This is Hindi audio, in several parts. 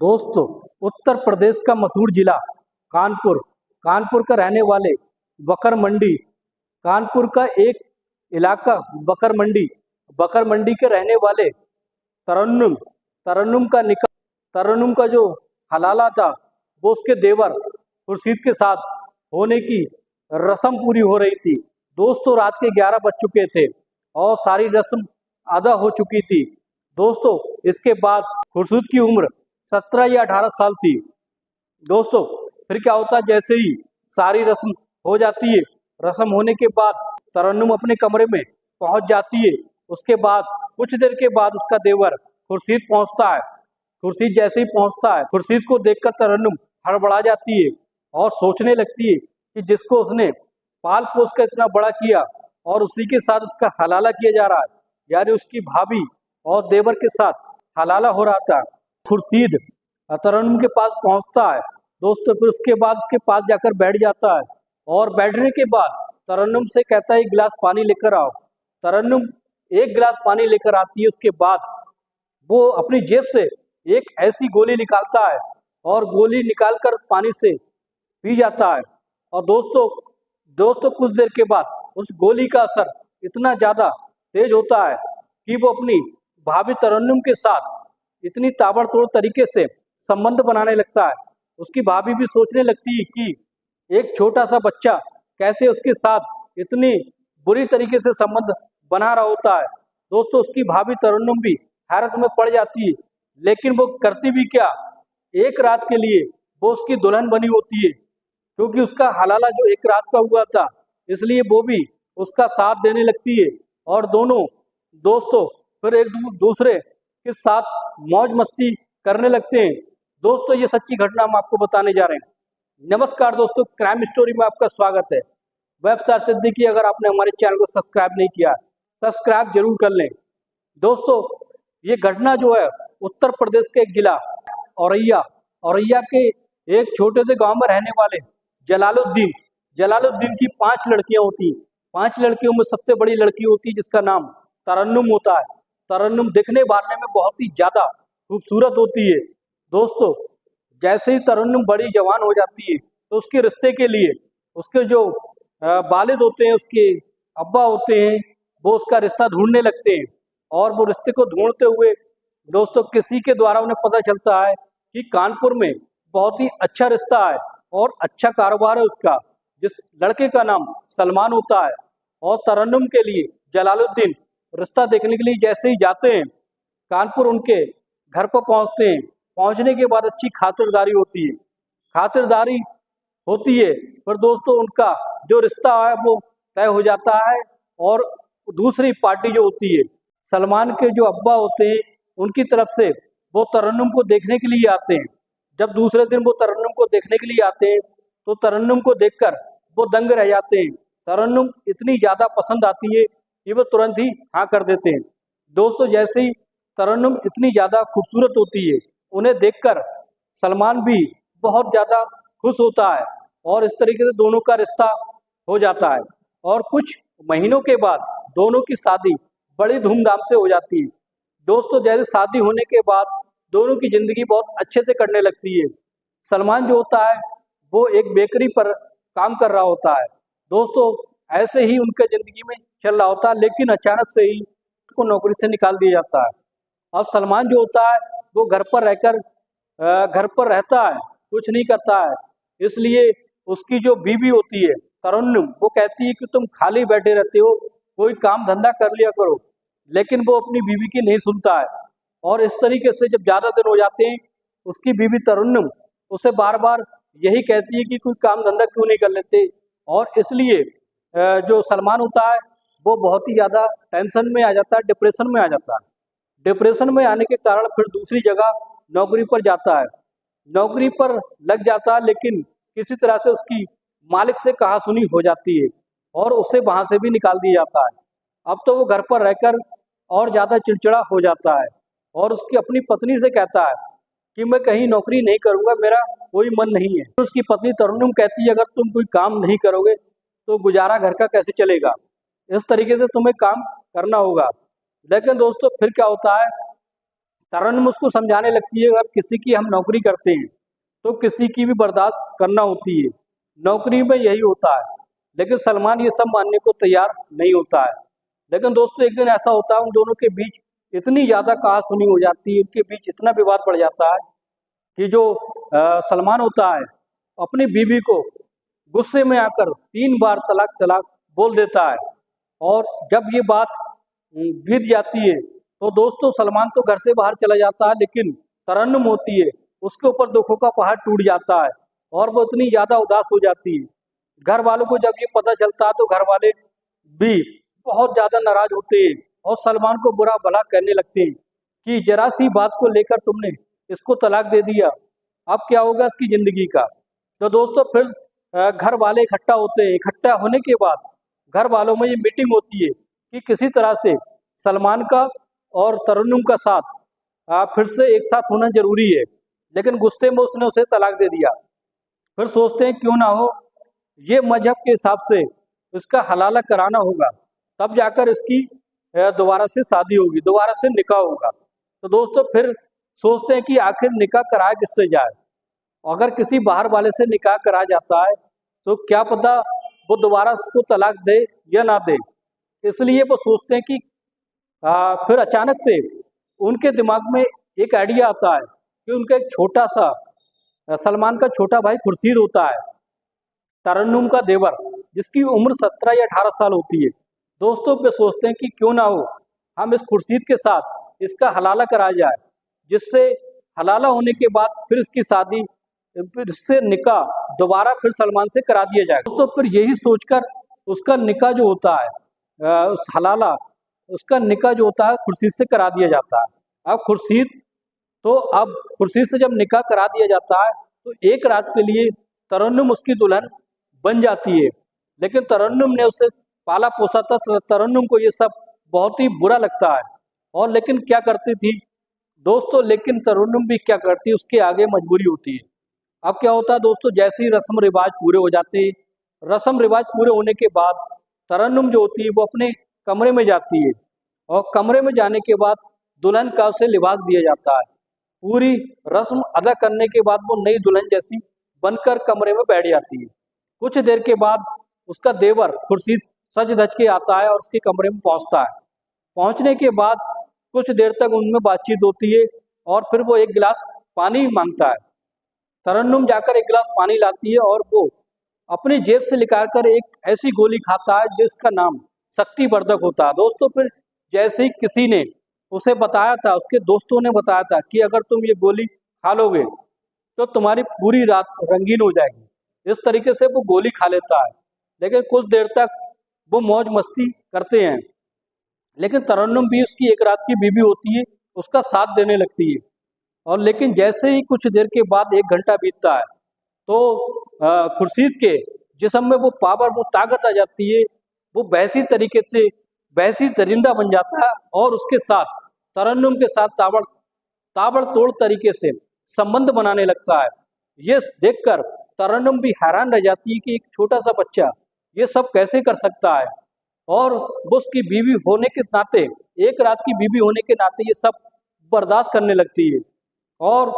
दोस्तों, उत्तर प्रदेश का मशहूर जिला कानपुर, कानपुर का रहने वाले बकर मंडी, कानपुर का एक इलाका बकर मंडी के रहने वाले तरन्नुम, तरन्नुम का निकाह, तरन्नुम का जो हलाला था वो उसके देवर खुर्शीद के साथ होने की रस्म पूरी हो रही थी। दोस्तों, रात के 11 बज चुके थे और सारी रस्म अदा हो चुकी थी। दोस्तों, इसके बाद खुर्शीद की उम्र 17 या 18 साल थी। दोस्तों, फिर क्या होता है, जैसे ही सारी रस्म हो जाती है, रस्म होने के बाद तरन्नुम अपने कमरे में पहुंच जाती है। उसके बाद कुछ देर के बाद उसका देवर खुर्शीद पहुंचता है। खुर्शीद जैसे ही पहुंचता है, खुर्शीद को देखकर तरन्नुम हड़बड़ा जाती है और सोचने लगती है कि जिसको उसने पाल पोस कर इतना बड़ा किया और उसी के साथ उसका हलाला किया जा रहा है, यानी उसकी भाभी और देवर के साथ हलाला हो रहा था। खुर्शीद तरन्नुम के पास पहुंचता है। दोस्तों, फिर उसके बाद उसके पास जाकर बैठ जाता है और बैठने के बाद तरन्नुम से कहता है एक गिलास पानी लेकर आओ। तरन्नुम एक गिलास पानी लेकर आती है। उसके बाद वो अपनी जेब से एक ऐसी गोली निकालता है और गोली निकालकर पानी से पी जाता है। और दोस्तों दोस्तों कुछ देर के बाद उस गोली का असर इतना ज़्यादा तेज होता है कि वो अपनी भाभी तरन्नुम के साथ इतनी ताबड़तोड़ तरीके से संबंध बनाने लगता है। उसकी भाभी भी सोचने लगती है कि एक छोटा सा बच्चा कैसे उसके साथ इतनी बुरी तरीके से संबंध बना रहा होता है। दोस्तों, उसकी भाभी तरन्नुम भी हैरत में पड़ जाती है, लेकिन वो करती भी क्या, एक रात के लिए वो उसकी दुल्हन बनी होती है, क्योंकि उसका हलाला जो एक रात का हुआ था, इसलिए वो भी उसका साथ देने लगती है। और दोनों दोस्तों फिर एक दूसरे के साथ मौज मस्ती करने लगते हैं। दोस्तों, ये सच्ची घटना हम आपको बताने जा रहे हैं। नमस्कार दोस्तों, क्राइम स्टोरी में आपका स्वागत है। वेबसाइट सिद्दीकी, अगर आपने हमारे चैनल को सब्सक्राइब नहीं किया, सब्सक्राइब जरूर कर लें। दोस्तों, ये घटना जो है उत्तर प्रदेश के एक जिला औरैया औरैया के एक छोटे से गांव में रहने वाले जलालुद्दीन जलालुद्दीन की 5 लड़कियां होती हैं। 5 लड़कियों में सबसे बड़ी लड़की होती है जिसका नाम तरन्नुम होता है। तरन्नुम दिखने बारने में बहुत ही ज्यादा खूबसूरत होती है। दोस्तों, जैसे ही तरन्नुम बड़ी जवान हो जाती है तो उसके रिश्ते के लिए उसके जो वालिद होते हैं, उसके अब्बा होते हैं, वो उसका रिश्ता ढूंढने लगते हैं। और वो रिश्ते को ढूंढते हुए दोस्तों किसी के द्वारा उन्हें पता चलता है कि कानपुर में बहुत ही अच्छा रिश्ता है और अच्छा कारोबार है उसका, जिस लड़के का नाम सलमान होता है। और तरन्नुम के लिए जलालुद्दीन रिश्ता देखने के लिए जैसे ही जाते हैं, कानपुर उनके घर पर पहुंचते हैं। पहुंचने के बाद अच्छी खातिरदारी होती है। पर दोस्तों, उनका जो रिश्ता है वो तय हो जाता है। और दूसरी पार्टी जो होती है, सलमान के जो अब्बा होते हैं, उनकी तरफ से वो तरन्नुम को देखने के लिए आते हैं। जब दूसरे दिन वो तरन्नुम को देखने के लिए आते हैं तो तरन्नुम को देखकर वो दंग रह जाते हैं। तरन्नुम इतनी ज़्यादा पसंद आती है कि वो तुरंत ही हाँ कर देते हैं। दोस्तों, जैसे ही तरन्नुम इतनी ज़्यादा खूबसूरत होती है, उन्हें देखकर सलमान भी बहुत ज़्यादा खुश होता है और इस तरीके से दोनों का रिश्ता हो जाता है। और कुछ महीनों के बाद दोनों की शादी बड़ी धूमधाम से हो जाती है। दोस्तों, जैसे शादी होने के बाद दोनों की ज़िंदगी बहुत अच्छे से कटने लगती है। सलमान जो होता है वो एक बेकरी पर काम कर रहा होता है। दोस्तों, ऐसे ही उनके ज़िंदगी में चल रहा होता है, लेकिन अचानक से ही उसको नौकरी से निकाल दिया जाता है। अब सलमान जो होता है वो घर पर रहता है, कुछ नहीं करता है। इसलिए उसकी जो बीवी होती है तरन्नुम, वो कहती है कि तुम खाली बैठे रहते हो, कोई काम धंधा कर लिया करो। लेकिन वो अपनी बीवी की नहीं सुनता है। और इस तरीके से जब ज़्यादा दिन हो जाते हैं, उसकी बीवी तरन्नुम उसे बार बार यही कहती है कि कोई काम धंधा क्यों नहीं कर लेते। और इसलिए जो सलमान होता है वो बहुत ही ज़्यादा टेंशन में आ जाता है, डिप्रेशन में आ जाता है। डिप्रेशन में आने के कारण फिर दूसरी जगह नौकरी पर जाता है। नौकरी पर लग जाता है, लेकिन किसी तरह से उसकी मालिक से कहासुनी हो जाती है और उसे वहाँ से भी निकाल दिया जाता है। अब तो वो घर पर रहकर और ज़्यादा चिड़चिड़ा हो जाता है और उसकी अपनी पत्नी से कहता है कि मैं कहीं नौकरी नहीं करूँगा, मेरा कोई मन नहीं है। तो उसकी पत्नी तरन्नुम कहती है, अगर तुम कोई काम नहीं करोगे तो गुजारा घर का कैसे चलेगा, इस तरीके से तुम्हें काम करना होगा। लेकिन दोस्तों, फिर क्या होता है, तरन्नुम उसको समझाने लगती है, अगर किसी की हम नौकरी करते हैं तो किसी की भी बर्दाश्त करना होती है, नौकरी में यही होता है। लेकिन सलमान ये सब मानने को तैयार नहीं होता है। लेकिन दोस्तों एक दिन ऐसा होता है, उन दोनों के बीच इतनी ज़्यादा कहासुनी हो जाती है, उनके बीच इतना विवाद बढ़ जाता है कि जो सलमान होता है अपनी बीवी को गुस्से में आकर 3 बार तलाक तलाक बोल देता है। और जब ये बात बीत जाती है तो दोस्तों सलमान तो घर से बाहर चला जाता है, लेकिन तरन्नुम होती है उसके ऊपर दुखों का पहाड़ टूट जाता है और वो इतनी ज़्यादा उदास हो जाती है। घर वालों को जब ये पता चलता है तो घर वाले भी बहुत ज़्यादा नाराज होते हैं और सलमान को बुरा भला कहने लगते हैं कि जरा सी बात को लेकर तुमने इसको तलाक दे दिया, अब क्या होगा इसकी ज़िंदगी का। तो दोस्तों फिर घर वाले इकट्ठा होते हैं। इकट्ठा होने के बाद घर वालों में ये मीटिंग होती है कि किसी तरह से सलमान का और तरन्नुम का साथ फिर से एक साथ होना जरूरी है। लेकिन गुस्से में उसने उसे तलाक दे दिया। फिर सोचते हैं क्यों ना हो, ये मजहब के हिसाब से इसका हलाला कराना होगा, तब जाकर इसकी दोबारा से शादी होगी, दोबारा से निकाह होगा। तो दोस्तों फिर सोचते हैं कि आखिर निकाह कराया किससे जाए। अगर किसी बाहर वाले से निकाह कराया जाता है तो क्या पता वो दोबारा इसको तलाक दे या ना दे। इसलिए वो सोचते हैं कि फिर अचानक से उनके दिमाग में एक आइडिया आता है कि उनका एक छोटा सा सलमान का छोटा भाई खुर्शीद होता है, तरन्नुम का देवर, जिसकी उम्र 17 या 18 साल होती है। दोस्तों पे सोचते हैं कि क्यों ना हो हम इस खुर्शीद के साथ इसका हलाला कराया जाए, जिससे हलाला होने के बाद फिर इसकी शादी, फिर इससे निकाह दोबारा फिर सलमान से करा दिया जाए। दोस्तों फिर यही सोचकर उसका निकाह जो होता है, उस हलाला उसका निकाह जो होता है खुर्शीद से करा दिया जाता है। अब खुर्शीद से जब निकाह करा दिया जाता है तो एक रात के लिए तरन्नुम उसकी दुल्हन बन जाती है। लेकिन तरन्नुम ने उसे पाला पोसा था, तरन्नुम को ये सब बहुत ही बुरा लगता है। और लेकिन क्या करती थी दोस्तों, लेकिन तरन्नुम भी क्या करती है, उसके आगे मजबूरी होती है। अब क्या होता है दोस्तों, जैसे ही रस्म रिवाज पूरे हो जाते हैं, रस्म रिवाज पूरे होने के बाद तरन्नुम जो होती है वो अपने कमरे में जाती है और कमरे में जाने के बाद दुल्हन का उसे लिबास दिया जाता है। पूरी रस्म अदा करने के बाद वो नई दुल्हन जैसी बनकर कमरे में बैठ जाती है। कुछ देर के बाद उसका देवर खुर्शीद सज धज के आता है और उसके कमरे में पहुंचता है। पहुंचने के बाद कुछ देर तक उनमें बातचीत होती है और फिर वो एक गिलास पानी मांगता है। तरन्नुम जाकर एक गिलास पानी लाती है और वो अपनी जेब से निकाल कर एक ऐसी गोली खाता है जिसका नाम शक्तिवर्धक होता है। दोस्तों फिर जैसे ही किसी ने उसे बताया था, उसके दोस्तों ने बताया था कि अगर तुम ये गोली खा लोगे तो तुम्हारी पूरी रात रंगीन हो जाएगी। इस तरीके से वो गोली खा लेता है। लेकिन कुछ देर तक वो मौज मस्ती करते हैं, लेकिन तरन्नुम भी उसकी एक रात की बीवी होती है, उसका साथ देने लगती है। और लेकिन जैसे ही कुछ देर के बाद 1 घंटा बीतता है तो खुर्शीद के जिस्म में वो पावर, वो ताकत आ जाती है। वो वैसी तरीके से वैसी दरिंदा बन जाता है और उसके साथ तरन्नुम के साथ ताबड़तोड़ तरीके से संबंध बनाने लगता है। ये देखकर तरन्नुम भी हैरान रह जाती है कि एक छोटा सा बच्चा ये सब कैसे कर सकता है। और वो उसकी बीवी होने के नाते, एक रात की बीवी होने के नाते ये सब बर्दाश्त करने लगती है। और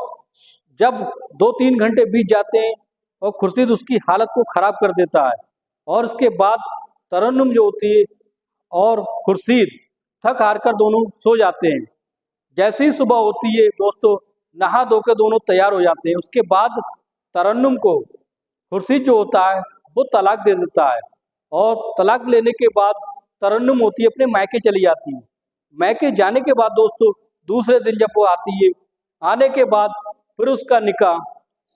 जब 2-3 घंटे बीत जाते हैं और खुर्शीद उसकी हालत को ख़राब कर देता है और उसके बाद तरन्नुम जो होती है और खुर्शीद थक हार कर दोनों सो जाते हैं। जैसे ही सुबह होती है दोस्तों, नहा धो के दोनों तैयार हो जाते हैं। उसके बाद तरन्नुम को खुर्शीद जो होता है वो तलाक दे देता है और तलाक लेने के बाद तरन्नुम होती है अपने मायके चली जाती है। मायके जाने के बाद दोस्तों दूसरे दिन जब वो आती है, आने के बाद फिर उसका निकाह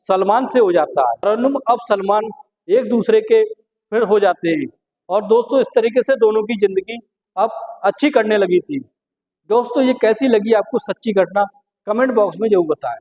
सलमान से हो जाता है। तरन्नुम अब सलमान एक दूसरे के फिर हो जाते हैं और दोस्तों इस तरीके से दोनों की ज़िंदगी अब अच्छी करने लगी थी। दोस्तों ये कैसी लगी आपको सच्ची घटना, कमेंट बॉक्स में जरूर बताएं।